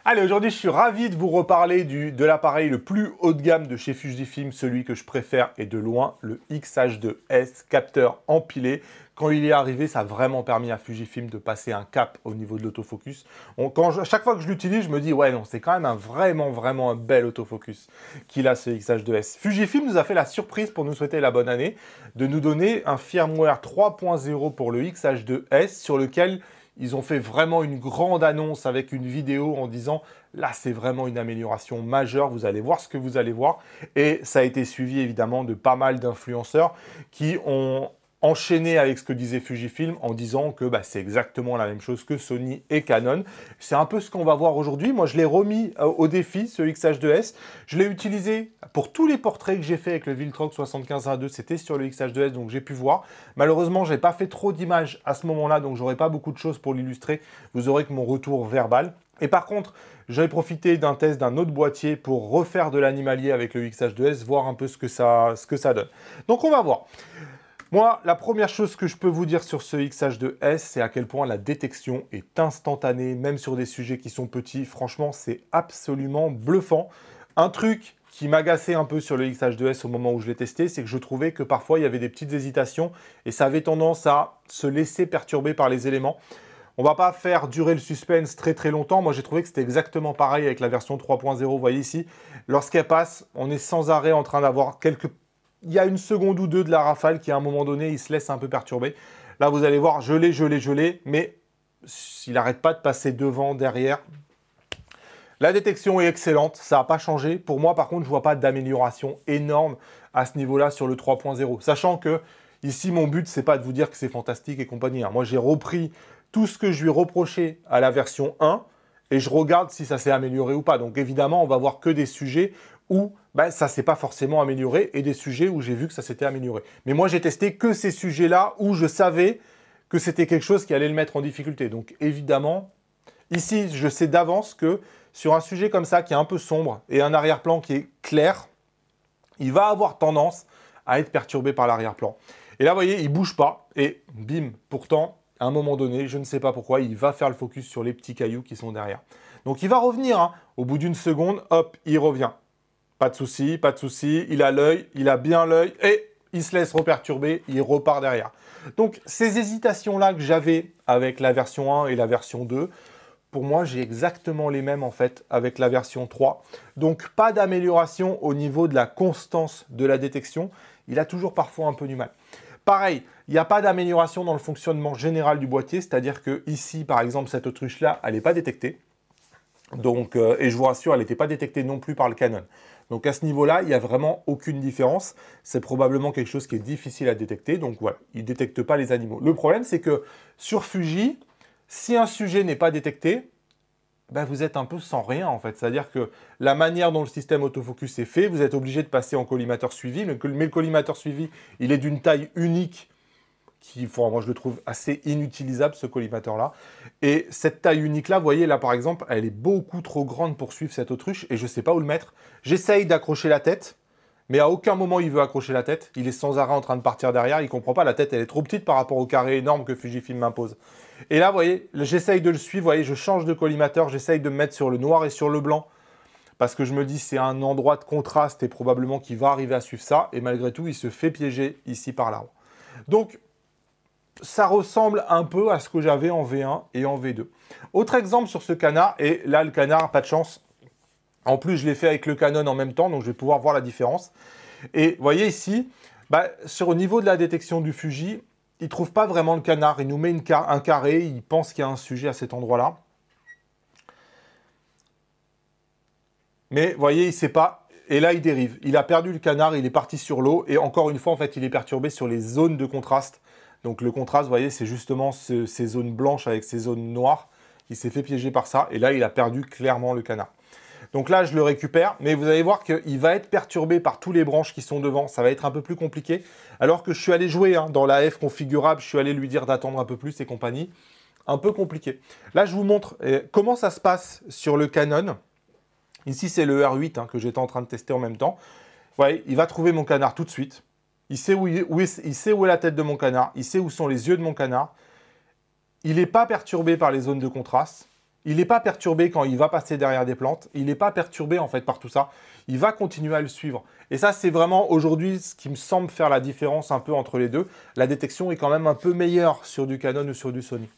Allez, aujourd'hui, je suis ravi de vous reparler de l'appareil le plus haut de gamme de chez Fujifilm, celui que je préfère et de loin, le X-H2S, capteur empilé. Quand il est arrivé, ça a vraiment permis à Fujifilm de passer un cap au niveau de l'autofocus. Chaque fois que je l'utilise, je me dis, ouais, non, c'est quand même vraiment un bel autofocus qu'il a, ce X-H2S. Fujifilm nous a fait la surprise pour nous souhaiter la bonne année, de nous donner un firmware 3.0 pour le X-H2S, sur lequel ils ont fait vraiment une grande annonce avec une vidéo en disant là, c'est vraiment une amélioration majeure. Vous allez voir ce que vous allez voir. Et ça a été suivi évidemment de pas mal d'influenceurs qui ont enchaîné avec ce que disait Fujifilm en disant que c'est exactement la même chose que Sony et Canon. C'est un peu ce qu'on va voir aujourd'hui. Moi, je l'ai remis au défi, ce X-H2S. Je l'ai utilisé pour tous les portraits que j'ai fait avec le Viltrox 75-1.2. C'était sur le X-H2S, donc j'ai pu voir. Malheureusement, je n'ai pas fait trop d'images à ce moment-là, donc j'aurai pas beaucoup de choses pour l'illustrer. Vous aurez que mon retour verbal. Et par contre, j'ai profité d'un test d'un autre boîtier pour refaire de l'animalier avec le X-H2S, voir un peu ce que ça donne. Donc on va voir. Moi, la première chose que je peux vous dire sur ce X-H2S, c'est à quel point la détection est instantanée, même sur des sujets qui sont petits. Franchement, c'est absolument bluffant. Un truc qui m'agaçait un peu sur le X-H2S au moment où je l'ai testé, c'est que je trouvais que parfois, il y avait des petites hésitations et ça avait tendance à se laisser perturber par les éléments. On ne va pas faire durer le suspense très longtemps. Moi, j'ai trouvé que c'était exactement pareil avec la version 3.0. Vous voyez ici, lorsqu'elle passe, on est sans arrêt en train d'avoir Il y a une seconde ou deux de la rafale qui, à un moment donné, il se laisse un peu perturber. Là, vous allez voir, je l'ai, mais il n'arrête pas de passer devant, derrière. La détection est excellente, ça n'a pas changé. Pour moi, par contre, je ne vois pas d'amélioration énorme à ce niveau-là sur le 3.0. Sachant que, ici, mon but, c'est pas de vous dire que c'est fantastique et compagnie. Moi, j'ai repris tout ce que je lui reprochais à la version 1 et je regarde si ça s'est amélioré ou pas. Donc, évidemment, on va voir que des sujets où ça ne s'est pas forcément amélioré et des sujets où j'ai vu que ça s'était amélioré. Mais moi, j'ai testé que ces sujets-là où je savais que c'était quelque chose qui allait le mettre en difficulté. Donc, évidemment, ici, je sais d'avance que sur un sujet comme ça qui est un peu sombre et un arrière-plan qui est clair, il va avoir tendance à être perturbé par l'arrière-plan. Et là, vous voyez, il ne bouge pas et bim, pourtant, à un moment donné, je ne sais pas pourquoi, il va faire le focus sur les petits cailloux qui sont derrière. Donc, il va revenir. Au bout d'une seconde, hop, il revient. Pas de souci, il a l'œil, il a bien l'œil et il se laisse reperturber, il repart derrière. Donc, ces hésitations-là que j'avais avec la version 1 et la version 2, pour moi, j'ai exactement les mêmes en fait avec la version 3. Donc, pas d'amélioration au niveau de la constance de la détection. Il a toujours parfois un peu du mal. Pareil, il n'y a pas d'amélioration dans le fonctionnement général du boîtier, c'est-à-dire que ici, par exemple, cette autruche-là, elle n'est pas détectée. Donc, et je vous rassure, elle n'était pas détectée non plus par le Canon. Donc à ce niveau-là, il n'y a vraiment aucune différence. C'est probablement quelque chose qui est difficile à détecter. Donc voilà, il ne détecte pas les animaux. Le problème, c'est que sur Fuji, si un sujet n'est pas détecté, vous êtes un peu sans rien en fait. C'est-à-dire que la manière dont le système autofocus est fait, vous êtes obligé de passer en collimateur suivi. Mais le collimateur suivi, il est d'une taille unique. Moi, je le trouve assez inutilisable, ce collimateur-là. Et cette taille unique-là, vous voyez, là, par exemple, elle est beaucoup trop grande pour suivre cette autruche et je ne sais pas où le mettre. J'essaye d'accrocher la tête, mais à aucun moment, il veut accrocher la tête. Il est sans arrêt en train de partir derrière. Il ne comprend pas. La tête, elle est trop petite par rapport au carré énorme que Fujifilm m'impose. Et là, vous voyez, j'essaye de le suivre. Vous voyez, je change de collimateur. J'essaye de me mettre sur le noir et sur le blanc parce que je me dis c'est un endroit de contraste et probablement qu'il va arriver à suivre ça. Et malgré tout, il se fait piéger ici par l'arbre. Donc, ça ressemble un peu à ce que j'avais en V1 et en V2. Autre exemple sur ce canard, et là le canard, pas de chance. En plus, je l'ai fait avec le Canon en même temps, donc je vais pouvoir voir la différence. Et vous voyez ici, au niveau de la détection du Fuji, il ne trouve pas vraiment le canard. Il nous met un carré, il pense qu'il y a un sujet à cet endroit-là. Mais vous voyez, il ne sait pas. Et là, il dérive. Il a perdu le canard, il est parti sur l'eau. Et encore une fois, en fait, il est perturbé sur les zones de contraste. Donc le contraste, vous voyez, c'est justement ces zones blanches avec ces zones noires. Il s'est fait piéger par ça. Et là, il a perdu clairement le canard. Donc là, je le récupère. Mais vous allez voir qu'il va être perturbé par tous les branches qui sont devant. Ça va être un peu plus compliqué. Alors que je suis allé jouer dans la F configurable. Je suis allé lui dire d'attendre un peu plus et compagnie. Un peu compliqué. Là, je vous montre comment ça se passe sur le Canon. Ici, c'est le R8 que j'étais en train de tester en même temps. Vous voyez, il va trouver mon canard tout de suite. Il sait où est la tête de mon canard. Il sait où sont les yeux de mon canard. Il n'est pas perturbé par les zones de contraste. il n'est pas perturbé quand il va passer derrière des plantes. Il n'est pas perturbé en fait par tout ça. Il va continuer à le suivre. Et ça, c'est vraiment aujourd'hui ce qui me semble faire la différence un peu entre les deux. La détection est quand même un peu meilleure sur du Canon ou sur du Sony.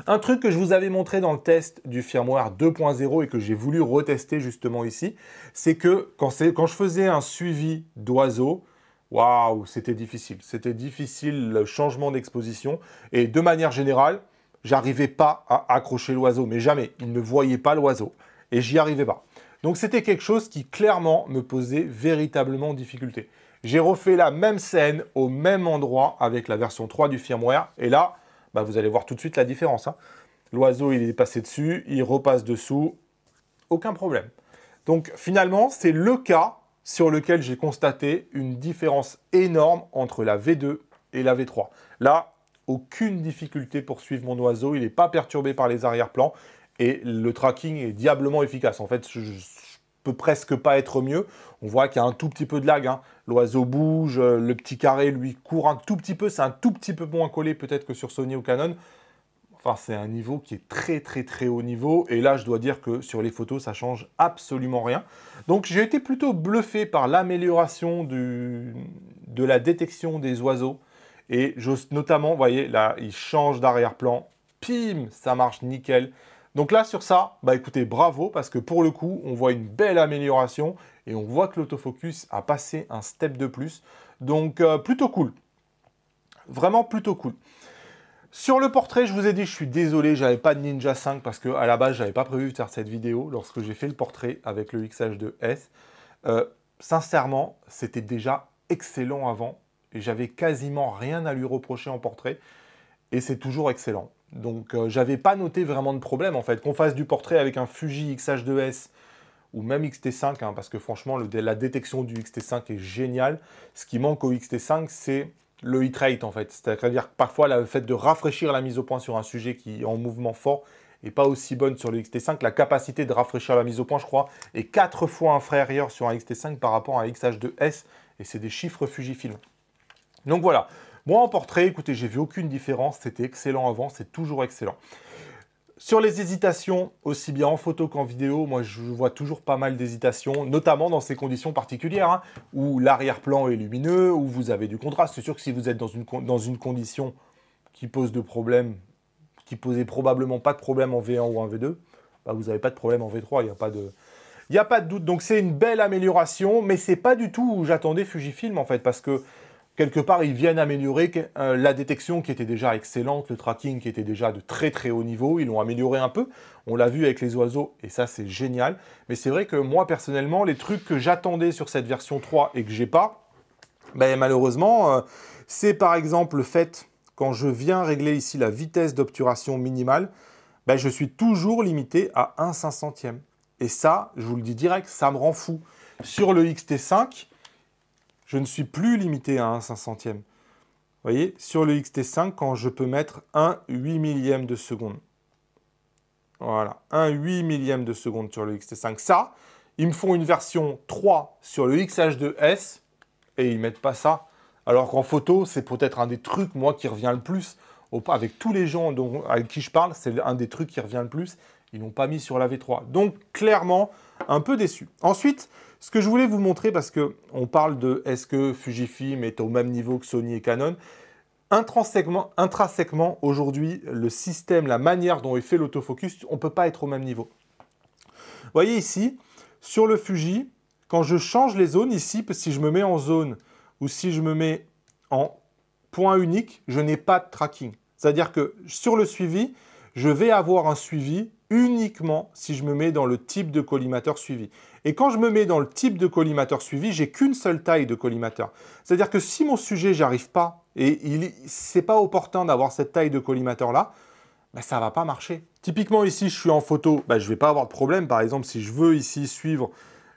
Un truc que je vous avais montré dans le test du firmware 2.0 et que j'ai voulu retester justement ici, c'est que quand je faisais un suivi d'oiseaux, waouh, c'était difficile. C'était difficile le changement d'exposition. Et de manière générale, j'arrivais pas à accrocher l'oiseau, mais jamais. Il ne voyait pas l'oiseau. Et j'y arrivais pas. Donc c'était quelque chose qui clairement me posait véritablement difficulté. J'ai refait la même scène au même endroit avec la version 3 du firmware. Et là, bah, vous allez voir tout de suite la différence. Hein. L'oiseau, il est passé dessus, il repasse dessous. Aucun problème. Donc finalement, c'est le cas sur lequel j'ai constaté une différence énorme entre la V2 et la V3. Là, aucune difficulté pour suivre mon oiseau, il n'est pas perturbé par les arrière-plans et le tracking est diablement efficace. En fait, je peux presque pas être mieux. On voit qu'il y a un tout petit peu de lag. Hein. L'oiseau bouge, le petit carré lui court un tout petit peu. C'est un tout petit peu moins collé peut-être que sur Sony ou Canon. Enfin, c'est un niveau qui est très très très haut niveau. Et là, je dois dire que sur les photos, ça change absolument rien. Donc, j'ai été plutôt bluffé par l'amélioration de la détection des oiseaux. Et notamment, vous voyez, là, il change d'arrière-plan. Pim, ça marche nickel. Donc là, sur ça, bah écoutez, bravo, parce que pour le coup, on voit une belle amélioration et on voit que l'autofocus a passé un step de plus. Donc, plutôt cool. Vraiment plutôt cool. Sur le portrait, je vous ai dit, je suis désolé, j'avais pas de Ninja 5 parce qu'à la base, j'avais pas prévu de faire cette vidéo lorsque j'ai fait le portrait avec le XH2S. Sincèrement, c'était déjà excellent avant et j'avais quasiment rien à lui reprocher en portrait et c'est toujours excellent. Donc, j'avais pas noté vraiment de problème en fait. Qu'on fasse du portrait avec un Fuji XH2S ou même XT5, hein, parce que franchement, la détection du XT5 est géniale. Ce qui manque au XT5, c'est le hit rate en fait. C'est-à-dire que parfois, le fait de rafraîchir la mise au point sur un sujet qui est en mouvement fort n'est pas aussi bonne sur le XT5. La capacité de rafraîchir la mise au point, je crois, est 4 fois inférieure sur un XT5 par rapport à un XH2S. Et c'est des chiffres Fujifilm. Donc voilà. Moi, en portrait, écoutez, j'ai vu aucune différence. C'était excellent avant, c'est toujours excellent. Sur les hésitations, aussi bien en photo qu'en vidéo, moi, je vois toujours pas mal d'hésitations, notamment dans ces conditions particulières, hein, où l'arrière-plan est lumineux, où vous avez du contraste. C'est sûr que si vous êtes dans une condition qui pose de problème, qui posait probablement pas de problème en V1 ou en V2, bah, vous n'avez pas de problème en V3, il n'y a pas de... Il n'y a pas de doute. Donc, c'est une belle amélioration, mais c'est pas du tout où j'attendais Fujifilm, en fait, parce que quelque part, ils viennent améliorer la détection qui était déjà excellente, le tracking qui était déjà de très très haut niveau. Ils l'ont amélioré un peu. On l'a vu avec les oiseaux et ça, c'est génial. Mais c'est vrai que moi, personnellement, les trucs que j'attendais sur cette version 3 et que j'ai pas, ben, malheureusement, c'est par exemple le fait, quand je viens régler ici la vitesse d'obturation minimale, ben, je suis toujours limité à 1/500e. Et ça, je vous le dis direct, ça me rend fou. Sur le XT5, je ne suis plus limité à 1/500e. Vous voyez, sur le XT5, quand je peux mettre 1/8 millième de seconde. Voilà, 1/8 millième de seconde sur le XT5. Ça, ils me font une version 3 sur le XH2S et ils ne mettent pas ça. Alors qu'en photo, c'est peut-être un des trucs, moi, qui revient le plus. Avec tous les gens avec qui je parle, c'est un des trucs qui revient le plus. Ils n'ont pas mis sur la V3. Donc, clairement, un peu déçu. Ensuite, ce que je voulais vous montrer, parce qu'on parle de est-ce que Fujifilm est au même niveau que Sony et Canon, intrinsèquement, aujourd'hui, le système, la manière dont est fait l'autofocus, on ne peut pas être au même niveau. Vous voyez ici, sur le Fuji, quand je change les zones ici, si je me mets en zone ou si je me mets en point unique, je n'ai pas de tracking. C'est-à-dire que sur le suivi, je vais avoir un suivi uniquement si je me mets dans le type de collimateur suivi. Et quand je me mets dans le type de collimateur suivi, j'ai qu'une seule taille de collimateur. C'est-à-dire que si mon sujet, j'arrive pas, et c'est pas opportun d'avoir cette taille de collimateur-là, ben, ça ne va pas marcher. Typiquement ici, je suis en photo, ben, je ne vais pas avoir de problème. Par exemple, si je veux ici suivre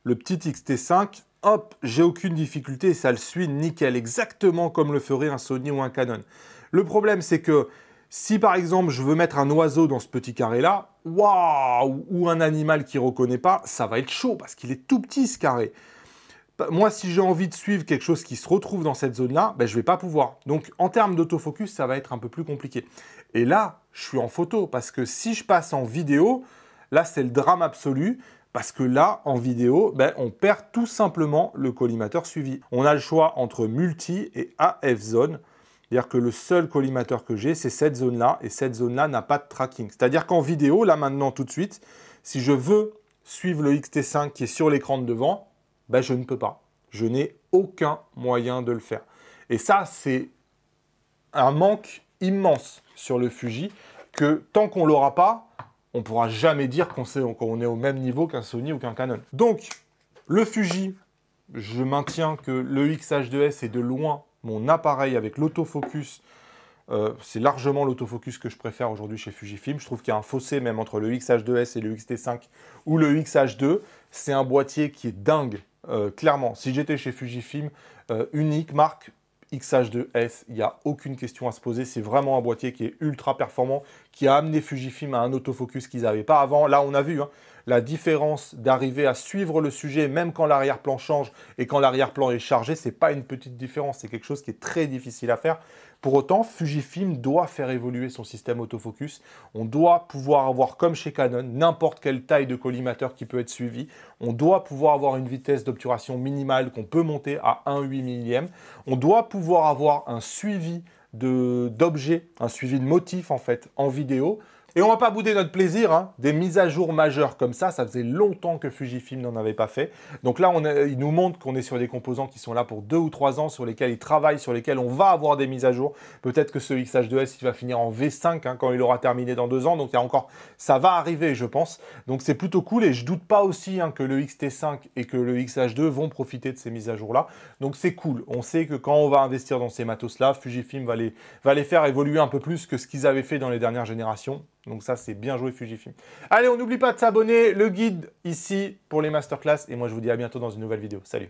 le petit XT5, hop, j'ai aucune difficulté, ça le suit nickel, exactement comme le ferait un Sony ou un Canon. Le problème, c'est que si par exemple je veux mettre un oiseau dans ce petit carré-là, waouh, ou un animal qui ne reconnaît pas, ça va être chaud parce qu'il est tout petit ce carré. Moi, si j'ai envie de suivre quelque chose qui se retrouve dans cette zone-là, ben, je ne vais pas pouvoir. Donc, en termes d'autofocus, ça va être un peu plus compliqué. Et là, je suis en photo parce que si je passe en vidéo, là, c'est le drame absolu. Parce que là, en vidéo, ben, on perd tout simplement le collimateur suivi. On a le choix entre multi et AF zone. C'est-à-dire que le seul collimateur que j'ai, c'est cette zone-là. Et cette zone-là n'a pas de tracking. C'est-à-dire qu'en vidéo, là maintenant, tout de suite, si je veux suivre le XT5 qui est sur l'écran de devant, ben, je ne peux pas. Je n'ai aucun moyen de le faire. Et ça, c'est un manque immense sur le Fuji que tant qu'on ne l'aura pas, on ne pourra jamais dire qu'on est au même niveau qu'un Sony ou qu'un Canon. Donc, le Fuji, je maintiens que le X-H2S est de loin mon appareil avec l'autofocus. C'est largement l'autofocus que je préfère aujourd'hui chez Fujifilm. Je trouve qu'il y a un fossé même entre le X-H2S et le X-T5 ou le X-H2. C'est un boîtier qui est dingue, clairement. Si j'étais chez Fujifilm, unique marque, X-H2S, il n'y a aucune question à se poser. C'est vraiment un boîtier qui est ultra performant, qui a amené Fujifilm à un autofocus qu'ils n'avaient pas avant. Là, on a vu la différence d'arriver à suivre le sujet, même quand l'arrière-plan change et quand l'arrière-plan est chargé. Ce n'est pas une petite différence, c'est quelque chose qui est très difficile à faire. Pour autant, Fujifilm doit faire évoluer son système autofocus. On doit pouvoir avoir, comme chez Canon, n'importe quelle taille de collimateur qui peut être suivi. On doit pouvoir avoir une vitesse d'obturation minimale qu'on peut monter à 1/8 millième. On doit pouvoir avoir un suivi d'objets, un suivi de motifs en fait, en vidéo. Et on va pas bouder notre plaisir, des mises à jour majeures comme ça faisait longtemps que Fujifilm n'en avait pas fait. Donc là, il nous montre qu'on est sur des composants qui sont là pour 2 ou 3 ans, sur lesquels ils travaillent, sur lesquels on va avoir des mises à jour. Peut-être que ce X-H2S, il va finir en V5 quand il aura terminé dans 2 ans. Donc il y a encore, ça va arriver, je pense. Donc c'est plutôt cool et je doute pas aussi que le X-T5 et que le X-H2 vont profiter de ces mises à jour-là. Donc c'est cool. On sait que quand on va investir dans ces matos-là, Fujifilm va les faire évoluer un peu plus que ce qu'ils avaient fait dans les dernières générations. Donc ça, c'est bien joué Fujifilm. Allez, on n'oublie pas de s'abonner. Le guide ici pour les masterclass. Et moi, je vous dis à bientôt dans une nouvelle vidéo. Salut!